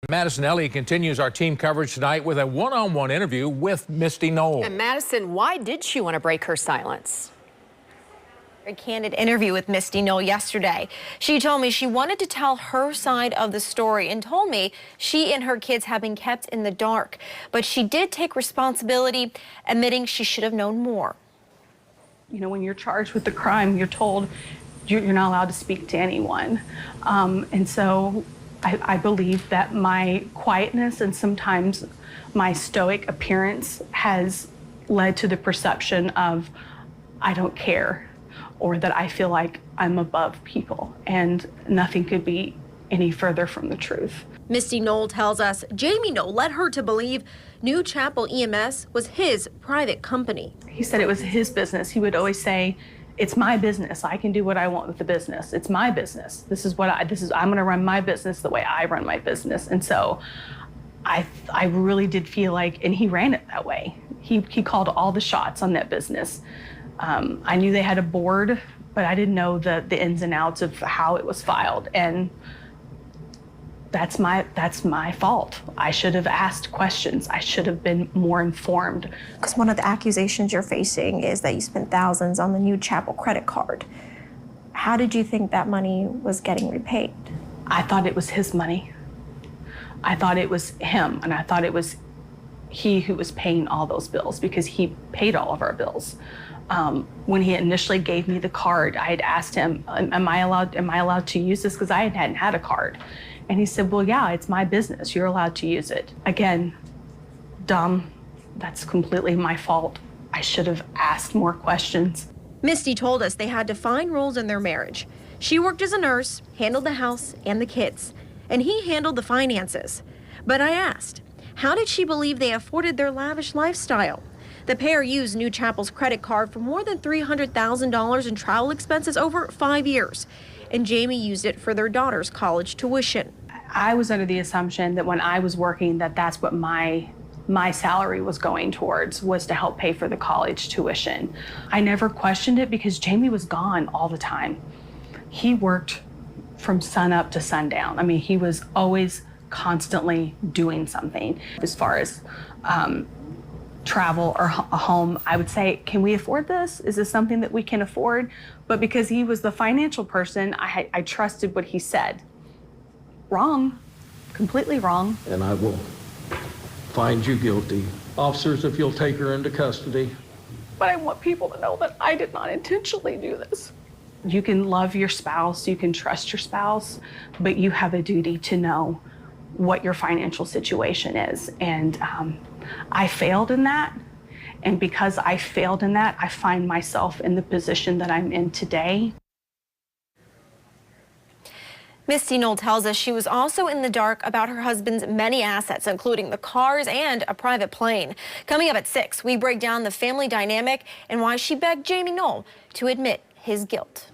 Madison Elliott continues our team coverage tonight with a one-on-one interview with Misty Noel. And Madison, why did she want to break her silence? A candid interview with Misty Noel yesterday. She told me she wanted to tell her side of the story and told me she and her kids have been kept in the dark. But she did take responsibility, admitting she should have known more. You know, when you're charged with the crime, you're told you're not allowed to speak to anyone. And so I believe that my quietness and sometimes my stoic appearance has led to the perception of I don't care, or that I feel like I'm above people, and nothing could be any further from the truth. Misty Noel tells us Jamie Noel led her to believe New Chapel EMS was his private company. He said it was his business. He would always say, "It's my business. I can do what I want with the business. It's my business. I'm going to run my business the way I run my business." And so I really did feel like, and he ran it that way. He called all the shots on that business. I knew they had a board, but I didn't know the ins and outs of how it was filed. And that's my fault. I should have asked questions. I should have been more informed. Because one of the accusations you're facing is that you spent thousands on the New Chapel credit card. How did you think that money was getting repaid? I thought it was his money. I thought it was him, and I thought it was he who was paying all those bills, because he paid all of our bills. When he initially gave me the card, I had asked him, am I allowed to use this? Because I hadn't had a card. And he said, well, yeah, it's my business. You're allowed to use it. Again, dumb. That's completely my fault. I should have asked more questions. Misty told us they had defined roles in their marriage. She worked as a nurse, handled the house and the kids, and he handled the finances. But I asked, how did she believe they afforded their lavish lifestyle? The pair used New Chapel's credit card for more than $300,000 in travel expenses over 5 years, and Jamie used it for their daughter's college tuition. I was under the assumption that when I was working, that's what my salary was going towards, was to help pay for the college tuition. I never questioned it because Jamie was gone all the time. He worked from sun up to sundown. I mean, he was always constantly doing something. As far as travel or a home, I would say, can we afford this? Is this something that we can afford? But because he was the financial person, I trusted what he said. Wrong, completely wrong. And I will find you guilty. Officers, if you'll take her into custody. But I want people to know that I did not intentionally do this. You can love your spouse, you can trust your spouse, but you have a duty to know what your financial situation is. And I failed in that. And because I failed in that, I find myself in the position that I'm in today. Misty Noel tells us she was also in the dark about her husband's many assets, including the cars and a private plane. Coming up at 6, we break down the family dynamic and why she begged Jamie Noel to admit his guilt.